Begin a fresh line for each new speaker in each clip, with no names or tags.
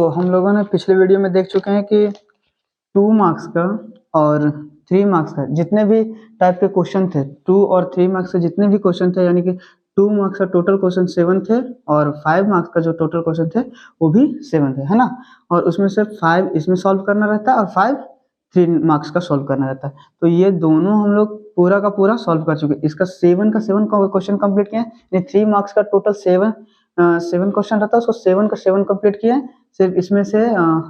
तो हम लोगों ने पिछले वीडियो में देख चुके हैं कि 2 मार्क्स का और 3 मार्क्स का जितने भी टाइप के क्वेश्चन थे, 2 और 3 मार्क्स के जितने भी क्वेश्चन थे, यानी कि 2 मार्क्स का टोटल क्वेश्चन 7 थे और 5 मार्क्स का जो टोटल क्वेश्चन थे वो भी 7 थे, है ना। और उसमें से 5 इसमें सॉल्व करना रहता है और 5 3 मार्क्स का सॉल्व करना रहता है। तो ये दोनों हम लोग पूरा का पूरा सॉल्व कर चुके हैं। इसका 7 का क्वेश्चन कंप्लीट किए हैं। 3 मार्क्स का टोटल 7 क्वेश्चन रहता है, उसको 7 का 7 कंप्लीट किए हैं, सिर्फ इसमें से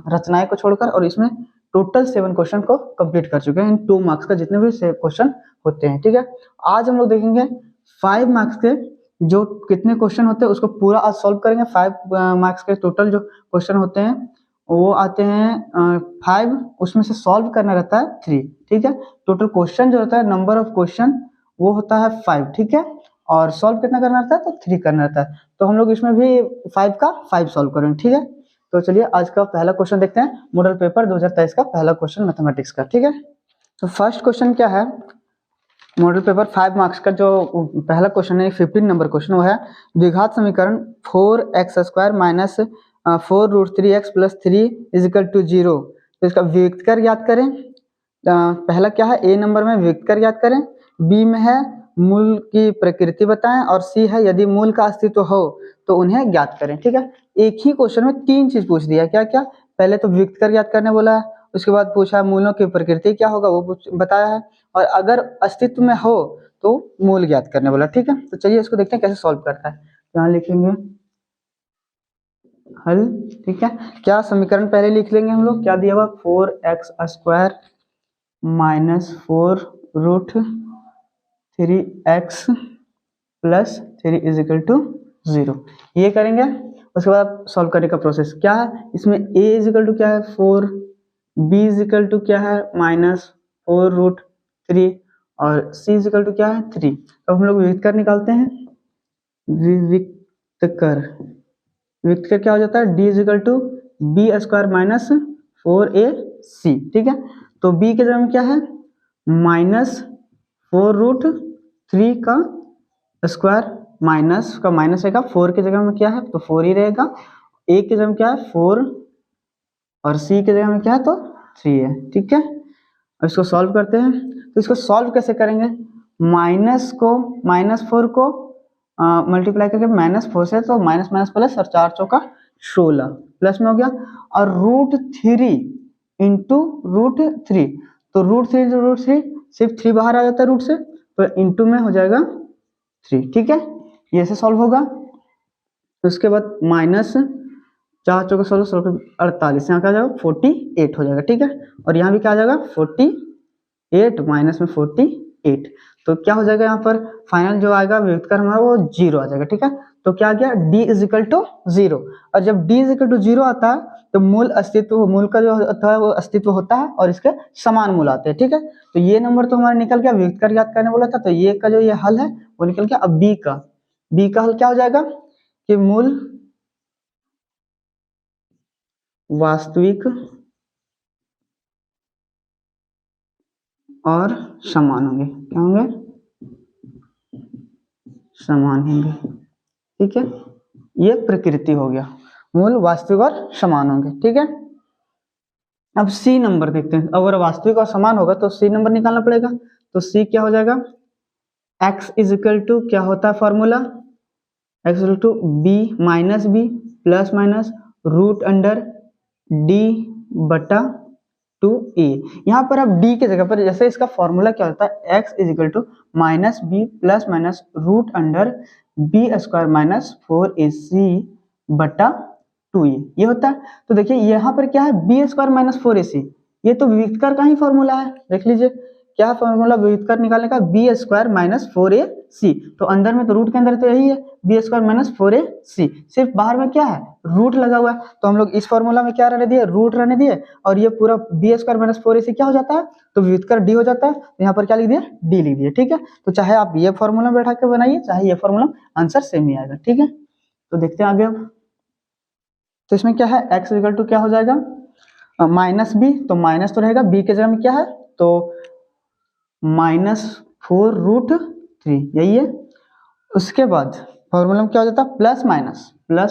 रचनाएं को छोड़कर, और इसमें टोटल 7 क्वेश्चन को कंप्लीट कर चुके हैं। 2 मार्क्स का जितने भी क्वेश्चन होते हैं, ठीक है। आज हम लोग देखेंगे 5 मार्क्स के जो कितने क्वेश्चन होते हैं उसको पूरा आज सॉल्व करेंगे। 5 मार्क्स के टोटल जो क्वेश्चन होते हैं वो आते हैं 5, उसमें से सॉल्व करना रहता है 3, ठीक है। टोटल क्वेश्चन जो होता है, नंबर ऑफ क्वेश्चन, वो होता है 5, ठीक है। और सॉल्व कितना करना रहता है, तो 3 करना रहता है। तो हम लोग इसमें भी 5 का 5 सॉल्व करेंगे, ठीक है। तो चलिए आज का पहला क्वेश्चन देखते हैं, मॉडल पेपर 2023 का पहला क्वेश्चन मैथमेटिक्स का, ठीक है। तो फर्स्ट क्वेश्चन क्या है, मॉडल पेपर 5 मार्क्स का जो पहला क्वेश्चन है, 15 नंबर क्वेश्चन, वो है द्विघात समीकरण 4x² minus 4√3x plus 3 is equal to 0। तो इसका व्युत्क्रम ज्ञात करें। पहला क्या है, ए नंबर में व्युत्क्रम ज्ञात करें, बी में है मूल की प्रकृति बताएं, और सी है यदि मूल का अस्तित्व हो तो उन्हें ज्ञात करें, ठीक है। एक ही क्वेश्चन में 3 चीज पूछ दिया, क्या क्या। पहले तो व्युत्क्रम ज्ञात करने बोला है, उसके बाद पूछा मूलों की प्रकृति क्या होगा वो बताया है, और अगर अस्तित्व में हो तो मूल ज्ञात करने बोला, ठीक है। तो चलिए इसको देखते हैं कैसे सॉल्व करता है। यहाँ लिखेंगे हल, ठीक है। क्या समीकरण पहले लिख लेंगे हम लोग, क्या दिया हुआ, 4x² minus 4√3x plus 3 is equal to 0, ये करेंगे। उसके बाद सॉल्व करने का प्रोसेस क्या है, इसमें a इज इक्वल टू क्या है 4, b इज इक्वल टू क्या है -4√3 और c इज इक्वल टू क्या है 3। तो हम लोग व्युत्क्रम निकालते हैं। व्युत्क्रम क्या हो जाता है, d is equal to b² minus 4ac, ठीक है। तो b के जगह में क्या है -4√3 का स्क्वायर, माइनस का माइनस रहेगा, 4 की जगह में क्या है तो 4 ही रहेगा, a की जगह में क्या है 4 और c की जगह में क्या है तो 3 है, ठीक है। अब इसको सॉल्व करते हैं। तो इसको सॉल्व कैसे करेंगे, -4 को मल्टीप्लाई करके -4 से, तो माइनस माइनस प्लस और 4 चौका 16 प्लस में हो गया, और √3 इंटू √3, तो √3 सिर्फ 3 बाहर आ जाता है रूट से, तो इंटू में हो जाएगा 3, ठीक है। ये ऐसे सॉल्व होगा। तो उसके बाद -4 चौका 16, 48, यहाँ क्या आ जाएगा 48 हो जाएगा, ठीक है। और यहाँ भी क्या आ जाएगा 48 माइनस में 48, तो क्या हो जाएगा यहाँ पर फाइनल जो आएगा व्युत्क्रम हमारा वो 0 आ जाएगा, ठीक है। तो क्या आ गया d इज इक्वल टू 0, और जब d इज इक्वल टू 0 आता है तो मूल का जो होता है वो अस्तित्व होता है और इसके समान मूल आते हैं, ठीक है। तो ये नंबर तो हमारा निकल गया, व्युत्क्रम ज्ञात करने बोला था, तो ये का जो ये हल है वो निकल गया। अब b का हल क्या हो जाएगा कि मूल वास्तविक और समान होंगे, क्या होंगे, समान होंगे, ठीक है। ये प्रकृति हो गया, मूल वास्तविक और समान होंगे, ठीक है। अब सी नंबर देखते हैं, अगर वास्तविक और समान होगा तो सी नंबर निकालना पड़ेगा। तो सी क्या हो जाएगा, x इज इक्वल टू क्या होता है formula, x equal to b minus b plus minus √d/2a। यहाँ पर अब d के जगह पर जैसे इसका फॉर्मूला क्या होता है, x is equal to -b plus minus √b² minus 4ac/2a, ये होता है। तो देखिए यहाँ पर क्या है b² माइनस 4ac, ये तो व्युत्क्रम का ही फॉर्मूला है, देख लीजिए क्या फॉर्मूला व्युत्क्रम निकालने का, b² माइनस 4ac। तो अंदर में तो रूट के अंदर तो यही है b² माइनस 4ac, सिर्फ बाहर में क्या है रूट लगा हुआ है, तो हम लोग इस फॉर्मूला में क्या रहने दिए, रूट रहने दिए, और ये पूरा b² माइनस 4ac क्या हो जाता है, तो व्युत्क्रम d हो जाता है। तो यहाँ पर क्या लिख दिया, d लिख दिया, ठीक है। तो चाहे आप ये फॉर्मूला बैठा के बनाइए, चाहे ये फॉर्मूला, आंसर सेम ही आएगा, ठीक है। तो देखते हैं आगे। तो इसमें क्या है, x इक्वल टू क्या हो जाएगा -b, तो माइनस तो रहेगा, b के जगह में क्या है तो -4√3, यही है। उसके बाद फॉर्मूला में क्या हो जाता है प्लस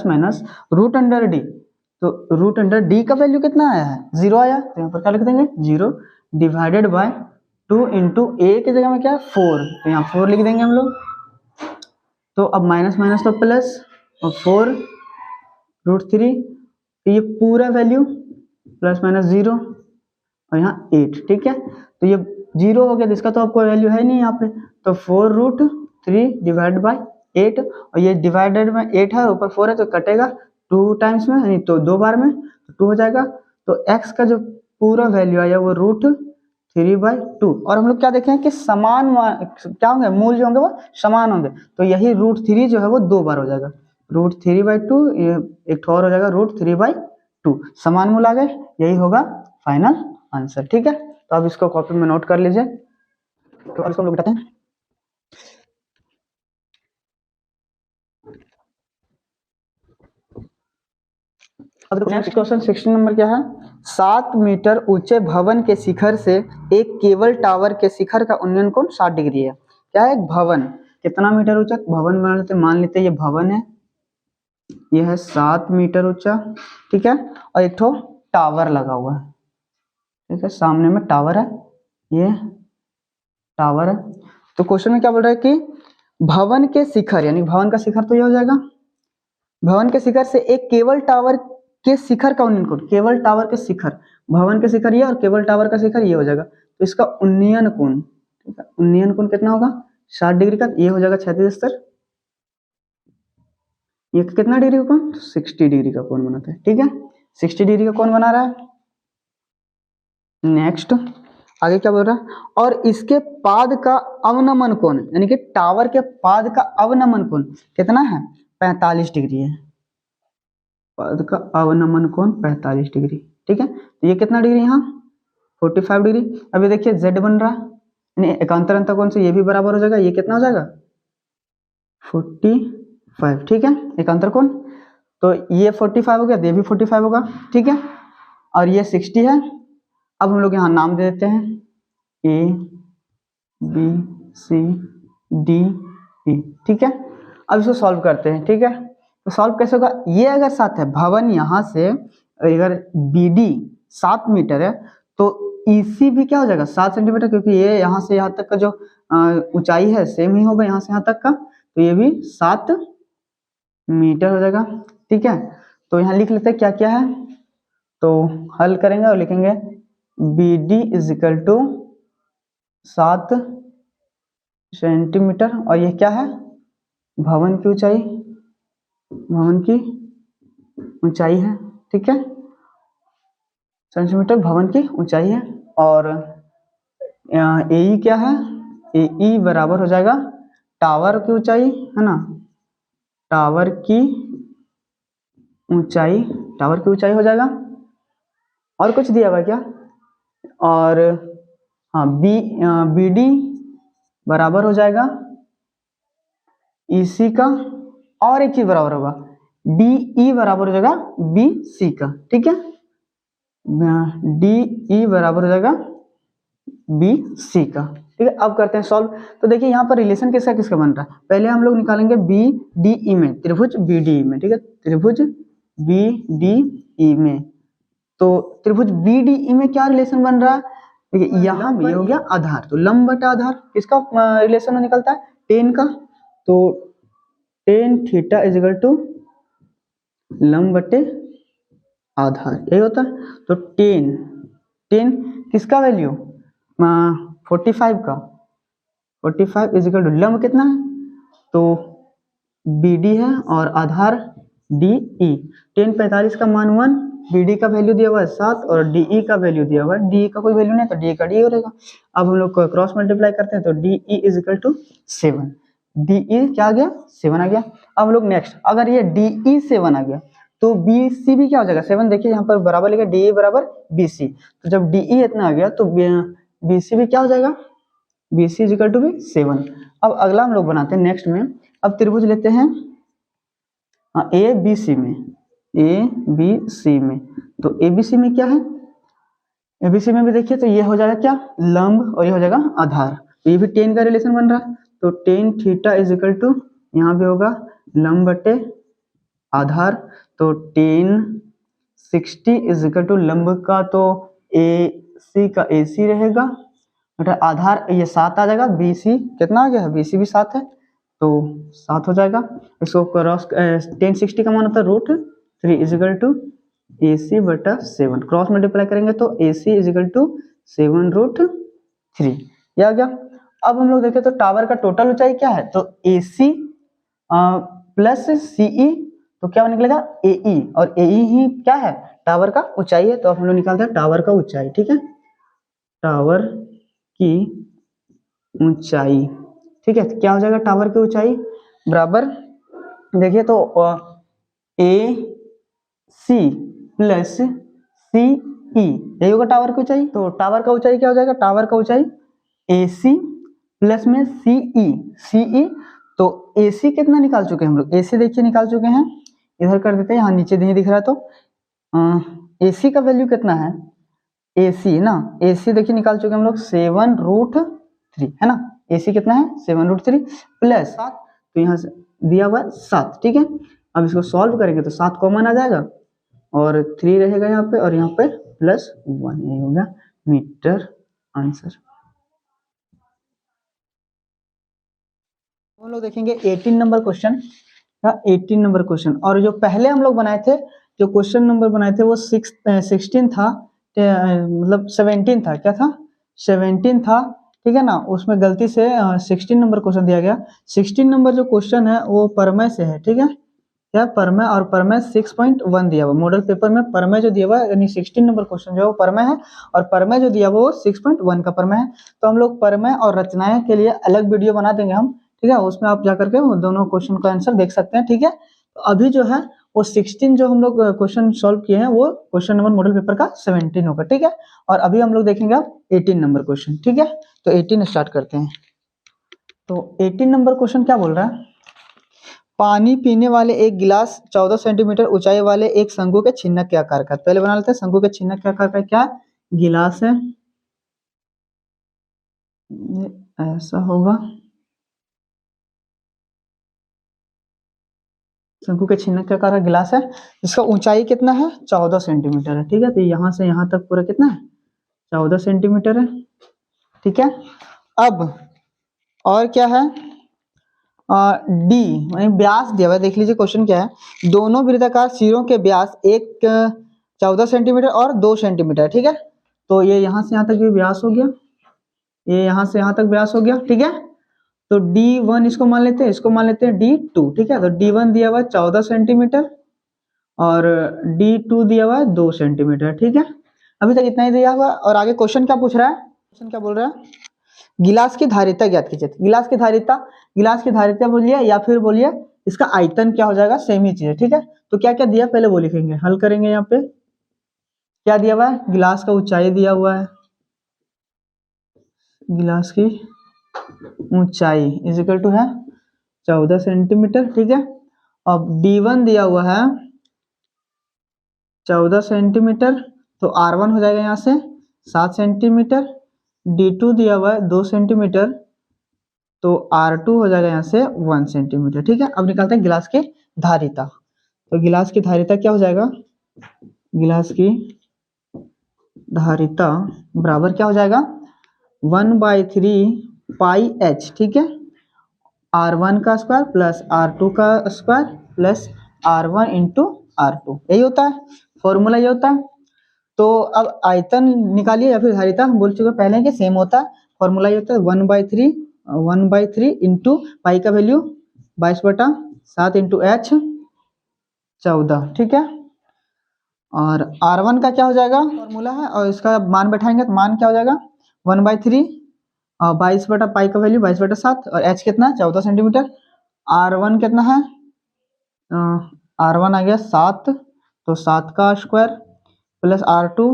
माइनस √d, तो रूट अंडर डी का वैल्यू कितना आया है, 0 आया, तो यहाँ पर क्या लिख देंगे 0 डिवाइडेड बाय 2 इंटू ए की जगह में क्या है 4, तो यहाँ 4 लिख देंगे हम लोग। तो अब माइनस माइनस तो प्लस, और 4 रूट 3, तो ये पूरा वैल्यू प्लस माइनस 0 और यहाँ 8, ठीक है। तो ये 0 हो गया, जिसका तो आपको वैल्यू है नहीं यहाँ पे, तो 4 रूट 3 डिवाइड बाय 8, और ये डिवाइडेड में 8 है, ऊपर 4 है तो कटेगा 2 टाइम्स में, यानी तो 2 बार में, तो 2 हो जाएगा। तो x का जो पूरा वैल्यू आया वो रूट 3/2, और हम लोग क्या देखें कि समान क्या होंगे, मूल जो होंगे वो समान होंगे, तो यही रूट 3 जो है वो 2 बार हो जाएगा, रूट 3/2, ये एक और हो जाएगा रूट 3/2, समान मूल आ गए, यही होगा फाइनल आंसर, ठीक है। तो अब इसको कॉपी में नोट कर लीजिए। तो अब इसको हम लोग बताते हैं। अब देखो नेक्स्ट क्वेश्चन 16 नंबर क्या है, 7 मीटर ऊंचे भवन के शिखर से एक केबल टावर के शिखर का उन्नयन कोण 60 डिग्री है। क्या है, एक भवन कितना मीटर ऊंचा भवन बना लेते, मान लेते ये भवन है, ये है 7 मीटर ऊंचा, ठीक है, और एक ठो टावर लगा हुआ है, ठीक है, सामने में टावर है, ये टावर है। तो क्वेश्चन में क्या बोल रहा है कि भवन के शिखर, यानी भवन का शिखर तो ये हो जाएगा, भवन के शिखर से एक केबल टावर के शिखर का उन्नयन कोण, केबल टावर के शिखर, भवन के शिखर ये और केबल टावर का शिखर ये हो जाएगा, तो इसका उन्नयन कोण, ठीक है, उन्नयन कोण कितना होगा 60 डिग्री का, ये हो जाएगा 36 स्तर, ये कितना डिग्री का कोण 60 डिग्री का कोण बनाता है, ठीक है, 60 डिग्री का कोण बना रहा है। नेक्स्ट आगे क्या बोल रहा है, और इसके पाद का अवनमन कोण, यानी कि टावर के पाद का अवनमन कोण कितना है 45 डिग्री है, पाद का अवनमन कोण 45 डिग्री, ठीक है। तो ये कितना डिग्री यहाँ 45 डिग्री। अभी देखिए z बन रहा है, यानी एकांतर अंतर कोण से ये भी बराबर हो जाएगा, ये कितना हो जाएगा 45, ठीक है, एकांतर कोण, तो ये 45 हो गया, ये भी 45 होगा, ठीक है, और ये 60 है। अब हम लोग यहाँ नाम दे देते हैं A B C D E, ठीक है। अब इसको सॉल्व करते हैं, ठीक है। तो सॉल्व कैसे होगा, ये अगर 7 है, भवन यहाँ से अगर BD 7 मीटर है, तो EC भी क्या हो जाएगा 7 सेंटीमीटर, क्योंकि ये यहाँ से यहाँ तक का जो ऊंचाई है सेम ही होगा यहाँ से यहाँ तक का, तो ये भी 7 मीटर हो जाएगा, ठीक है। तो यहाँ लिख लेते हैं क्या क्या है, तो हल करेंगे और लिखेंगे BD is equal to 7 centimetre, और ये क्या है भवन की ऊंचाई, भवन की ऊंचाई है, ठीक है, सेंटीमीटर भवन की ऊंचाई है। और AE क्या है, AE बराबर हो जाएगा टावर की ऊंचाई, है ना, टावर की ऊंचाई, टावर की ऊंचाई हो जाएगा, और कुछ दिया हुआ क्या, और हाँ BD बराबर हो जाएगा EC का, और एक चीज बराबर होगा DE बराबर हो जाएगा BC का, ठीक है, DE बराबर हो जाएगा BC का, ठीक है। अब करते हैं सॉल्व। तो देखिए यहाँ पर रिलेशन किसका किसका बन रहा है, पहले हम लोग निकालेंगे BDE में, त्रिभुज BDE में, ठीक है, त्रिभुज BDE में, तो त्रिभुज BDE में क्या रिलेशन बन रहा है, देखिए यहाँ भी हो गया आधार, तो लंब बटा आधार किसका रिलेशन निकलता है टेन का, तो tan theta is equal to लंब बटे आधार, यही होता है। तो टेन किसका वैल्यू 45 का, 45 इज इक्वल टू लंब कितना है, तो BD है और आधार DE, टेन 45 का मान 1, BD का वैल्यू दिया हुआ है 7 और DE का वैल्यू दिया हुआ है, DE का कोई वैल्यू नहीं तो DE का DE हो रहेगा। अब हम लोग क्रॉस मल्टीप्लाई करते हैं तो DE is equal to 7, DE क्या आ गया 7 आ गया। अब हम लोग नेक्स्ट, अगर ये DE 7 आ गया तो BC भी क्या हो जाएगा 7, देखिए यहाँ पर बराबर लिखा DE बराबर BC, तो जब DE इतना आ गया तो BC भी क्या हो जाएगा, BC इज इक्वल टू भी 7। अब अगला हम लोग बनाते हैं नेक्स्ट में, अब त्रिभुज लेते हैं ABC में, ABC में, तो ABC में क्या है, ABC में भी देखिए तो ये हो जाएगा क्या लंब और ये हो जाएगा आधार, तो ये भी टेन का रिलेशन बन रहा है, तो tan theta is equal to यहाँ भी होगा लंब बटे आधार, तो टेन 60 इज इक्वल टू लंब का तो AC का AC रहेगा, बेटा आधार ये 7 आ जाएगा, BC कितना आ गया, BC भी 7 है तो 7 हो जाएगा। इसको क्रॉस 1060 का मान होता है √3 इज इक्वल टू AC बटा 7, क्रॉस मल्टीप्लाई करेंगे तो AC इज इक्वल टू 7√3, ये आ गया। अब हम लोग देखें तो टावर का टोटल ऊंचाई क्या है, तो AC प्लस CE तो क्या निकलेगा AE, और AE ही क्या है, टावर का ऊंचाई है। तो अब हम लोग निकालते हैं टावर का ऊंचाई, ठीक है, टावर की ऊंचाई, ठीक है, तो क्या हो जाएगा टावर की ऊंचाई बराबर, देखिए तो AC प्लस CE यही होगा टावर की ऊंचाई। तो टावर का ऊंचाई क्या हो जाएगा, टावर का ऊंचाई AC प्लस में CE, तो AC कितना निकाल चुके हैं हम लोग, AC देखिए निकाल चुके हैं, इधर कर देते हैं, यहाँ नीचे नहीं दिख रहा है तो AC का वैल्यू कितना है, AC ना, AC देखिए निकाल चुके हैं हम लोग 7√3 है ना, AC कितना है 7√3 प्लस 7, तो यहाँ से दिया हुआ 7, ठीक है। अब इसको सॉल्व करेंगे तो 7 कॉमन आ जाएगा और 3 रहेगा यहाँ पे, और यहाँ पे +1, यही हो गया मीटर आंसर। हम लोग देखेंगे 18 नंबर क्वेश्चन, 18 नंबर क्वेश्चन, और जो पहले हम लोग बनाए थे, जो क्वेश्चन नंबर बनाए थे वो 16 था, मतलब 17 था, क्या था 17 था, ठीक है ना, उसमें गलती से 16 नंबर क्वेश्चन दिया गया। 16 नंबर जो क्वेश्चन है वो परमय से है, ठीक है, क्या परमय, और परमय 6.1 दिया हुआ मॉडल पेपर में, परमय जो दिया हुआ है यानी 16 नंबर क्वेश्चन जो है वो परमय है, और परमय जो दिया हुआ वो 6.1 का परमय है। तो हम लोग परमय और रचनाएं के लिए अलग वीडियो बना देंगे हम, ठीक है, उसमें आप जाकर के वो दोनों क्वेश्चन का आंसर देख सकते हैं, ठीक है। तो अभी जो है वो 16 जो हम लोग क्वेश्चन सॉल्व किए हैं वो क्वेश्चन नंबर मॉडल पेपर का 17 होगा, ठीक है, और अभी हम लोग देखेंगे अब 18 नंबर क्वेश्चन, ठीक है। तो 18 स्टार्ट करते हैं। तो 18 नंबर क्वेश्चन क्या बोल रहा है, पानी पीने वाले एक गिलास 14 सेंटीमीटर ऊंचाई वाले एक शंकु के छिन्नक के आकार का, पहले बना लेते हैं, शंकु के छिन्नक के आकार का क्या गिलास है, ऐसा होगा, शंकु के छिन्नक के आकार का गिलास है, इसका ऊंचाई कितना है 14 सेंटीमीटर है, ठीक है, तो यहाँ से यहाँ तक पूरा कितना है 14 सेंटीमीटर है, ठीक है। अब और क्या है, डी व्यास दिया हुआ है, देख लीजिए क्वेश्चन क्या है, दोनों वृत्ताकार सिरों के व्यास एक 14 सेंटीमीटर और 2 सेंटीमीटर, ठीक है, तो ये यहाँ से यहाँ तक भी व्यास हो गया, ये यहाँ से यहाँ तक व्यास हो गया, ठीक है। तो D1 इसको मान लेते हैं, इसको मान लेते हैं D2, ठीक है, तो D1 दिया हुआ है 14 सेंटीमीटर और D2 दिया हुआ है 2 सेंटीमीटर, ठीक है, अभी तक इतना ही दिया हुआ। और आगे क्वेश्चन क्या पूछ रहा है, क्वेश्चन क्या बोल रहा है, गिलास की धारिता ज्ञात कीजिए, गिलास की धारिता बोलिए या फिर बोलिए इसका आयतन क्या हो जाएगा, सेम ही चीज है, ठीक है। तो क्या क्या दिया पहले वो लिखेंगे, हल करेंगे, यहाँ पे क्या दिया हुआ है, गिलास का ऊंचाई दिया हुआ है, गिलास की ऊंचाई इज इक्वल टू है 14 सेंटीमीटर, ठीक है। अब D1 दिया हुआ है 14 सेंटीमीटर, तो R1 हो जाएगा यहाँ से 7 सेंटीमीटर, D2 दिया हुआ है 2 सेंटीमीटर, तो R2 हो जाएगा यहाँ से 1 सेंटीमीटर, ठीक है। अब निकालते हैं गिलास की धारिता, तो गिलास की धारिता क्या हो जाएगा, गिलास की धारिता बराबर क्या हो जाएगा 1/3 पाई एच, ठीक है, R1 का स्क्वायर प्लस R2 का square plus R1 into R2, यही होता है फॉर्मूला, ये होता है। तो अब आयतन निकालिए या फिर धारिता, हम बोल चुके पहले कि सेम होता है, फॉर्मूला ये होता है 1/3 इंटू पाई का वैल्यू 22/7 इंटू H 14, ठीक है, और R1 का क्या हो जाएगा फॉर्मूला है, और इसका मान बैठाएंगे तो मान क्या हो जाएगा 1/3 और 22 बटा पाई का वैल्यू 22/7, और H कितना 14 सेंटीमीटर, R1 कितना है, R1 आ गया 7, तो 7 का स्क्वायर प्लस R2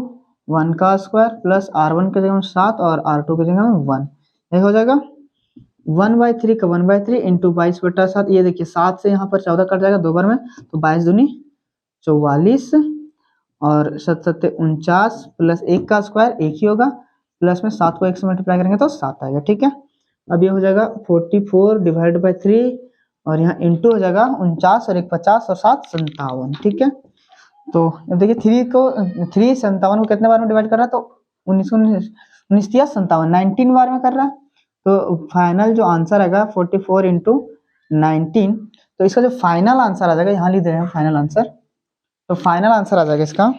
1 का स्क्वायर प्लस R1 के जगह में 7 और R2 के जगह में 1, यही हो जाएगा 1/3 का 1/3 इंटू 22/7, ये देखिए 7 से यहाँ पर 14 कट जाएगा 2 बार में, तो 22 दूनी 44 और 7 7 49 प्लस 1 का स्क्वायर 1 ही होगा, प्लस में 7 को 1 से मल्टीप्लाई करेंगे तो 7 आएगा, ठीक है। अब ये हो जाएगा 44 डिवाइड बाई 3 और यहाँ इंटू हो जाएगा 49 और 1 50 और 7 57, ठीक है। तो अब देखिए 357 को कितने बार में डिवाइड कर रहा है, तो 19 बार में कर रहा है। तो फाइनल जो आंसर आएगा 44 इंटू 19, तो इसका जो फाइनल आंसर आ जाएगा, यहाँ लिख दे रहे हैं फाइनल आंसर, तो फाइनल आंसर आ जाएगा इसका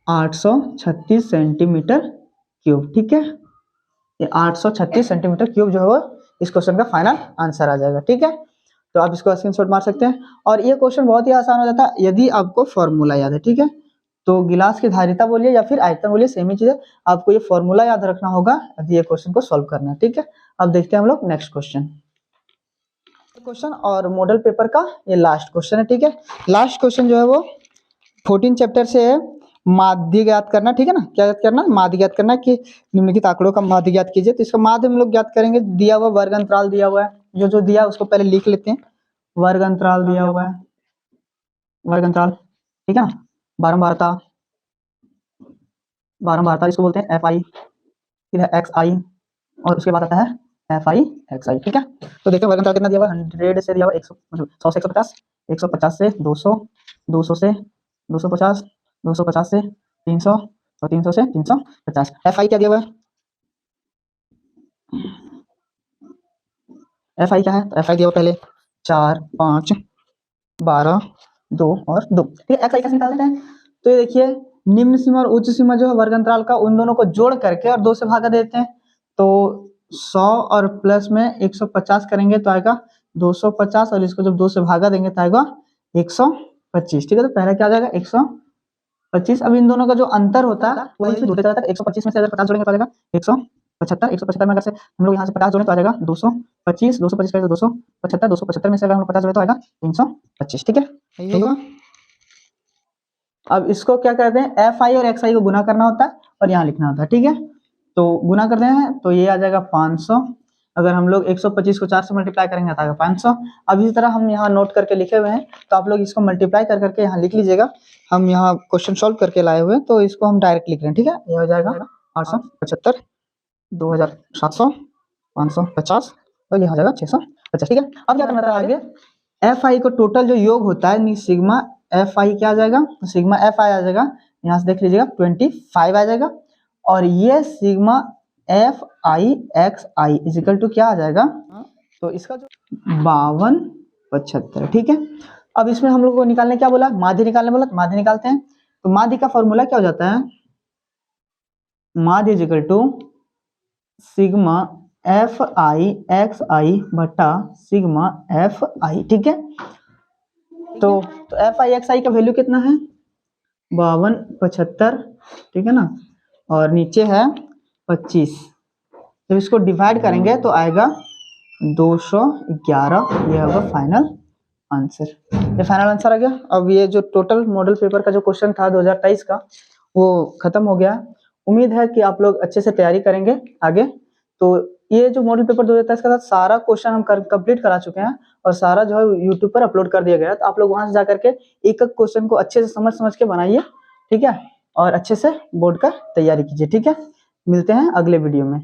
836 सेंटीमीटर क्यूब। ठीक है, ये 836 सेंटीमीटर क्यूब जो है वो इस क्वेश्चन का फाइनल आंसर आ जाएगा। ठीक है, तो आप इसको स्क्रीनशॉट मार सकते हैं। और ये क्वेश्चन बहुत ही आसान हो जाता है यदि आपको फॉर्मूला याद है। ठीक है, तो गिलास की धारिता बोलिए या फिर आयतन बोलिए, सेम ही चीज है, आपको ये फॉर्मूला याद रखना होगा यदि ये क्वेश्चन को सॉल्व करना है। ठीक है, अब देखते हैं हम लोग नेक्स्ट क्वेश्चन और मॉडल पेपर का ये लास्ट क्वेश्चन है। ठीक है, लास्ट क्वेश्चन जो है वो 14 चैप्टर से है, माध्य ज्ञात करना। ठीक है ना, क्या ज्ञात करना, माध्य ज्ञात करना कि निम्नलिखित आंकड़ों का माध्य ज्ञात कीजिए। तो इसका माध्य हम लोग ज्ञात करेंगे, दिया हुआ वर्ग अंतराल दिया हुआ है, जो दिया उसको पहले लिख लेते हैं। वर्ग अंतराल दिया हुआ है, वर्ग अंतराल, ठीक है ना, बारंबारता इसको बोलते हैं एफ आई, फिर एक्स आई, और उसके बाद आता है एफ आई एक्स आई। ठीक है, तो देखते हैं वर्ग अंतराल कितना दिया हुआ है, 100 से दिया हुआ 100, मतलब 100 से 150, 150 से 200, 200 से 250, 250 से 300, और 300 से 350। एफ आई क्या दिया हुआ है, एफ आई क्या है, तो एफ आई दिया हुआ पहले 4, 5, 12, 2 और 2। ठीक है, एक्स आई कैसे निकाल लेते हैं, तो ये देखिए निम्न सीमा और उच्च सीमा जो है वर्ग अंतराल का, उन दोनों को जोड़ करके और 2 से भागा देते हैं। तो 100 और प्लस में 150 करेंगे तो आएगा 250, और इसको जब 2 से भागा देंगे तो आएगा 125। ठीक है, तो पहला क्या आ जाएगा 125। अब इन दोनों का जो अंतर होता है वही से जुड़ते जाता है। 125 में से अगर 50 जोड़ेंगे तो आ जाएगा 175, 175 में अगर से हम लोग यहाँ से 50 जोड़ें तो आ जाएगा 225, 225 करें तो 275, 275 में से अगर हम 50 जोड़े तो आएगा 325। ठीक है, ठीक है। अब इसको क्या करते हैं, एफ आई और एक्स आई को गुना करना होता है और यहाँ लिखना होता है। ठीक है, तो गुना करते हैं तो ये आ जाएगा 500। अगर हम लोग 125 को 4 से मल्टीप्लाई करेंगे तो आएगा 500। अब इसी तरह हम यहाँ नोट करके लिखे हुए हैं, तो आप लोग इसको मल्टीप्लाई कर करके यहाँ लिख लीजिएगा। हम यहाँ क्वेश्चन सॉल्व करके लाए हुए हैं, तो इसको हम डायरेक्ट लिख रहे हैं। ठीक है, ये हो जाएगा 875, 2700, 550, और ये हो जाएगा 650। ठीक है, अब क्या करना था आगे, एफ आई को टोटल जो योग होता है सिग्मा एफ आई क्या आ जाएगा, तो सिग्मा एफ आई आ जाएगा, यहाँ से देख लीजिएगा 25 आ जाएगा, और ये sigma f i x i is equal to क्या आ जाएगा, तो इसका जो 5275। ठीक है, अब इसमें हम लोग को निकालने क्या बोला, माध्य निकालने बोला, तो माध्य निकालते हैं। तो माध्य का फॉर्मूला क्या हो जाता है, माध्य is equal to sigma f i x i बटा सिग्मा एफ आई। ठीक है, तो एफ आई एक्स आई का वैल्यू कितना है 5275। ठीक है ना, और नीचे है 25। जब इसको डिवाइड करेंगे तो आएगा 211। ये होगा फाइनल आंसर, ये फाइनल आंसर आ गया। अब ये जो टोटल मॉडल पेपर का जो क्वेश्चन था 2023 का वो खत्म हो गया। उम्मीद है कि आप लोग अच्छे से तैयारी करेंगे आगे। तो ये जो मॉडल पेपर 2023 का था सारा क्वेश्चन हम कंप्लीट करा चुके हैं, और सारा जो है यूट्यूब पर अपलोड कर दिया गया है। तो आप लोग वहां से जाकर के एक एक क्वेश्चन को अच्छे से समझ के बनाइए। ठीक है, और अच्छे से बोर्ड का तैयारी कीजिए। ठीक है, मिलते हैं अगले वीडियो में।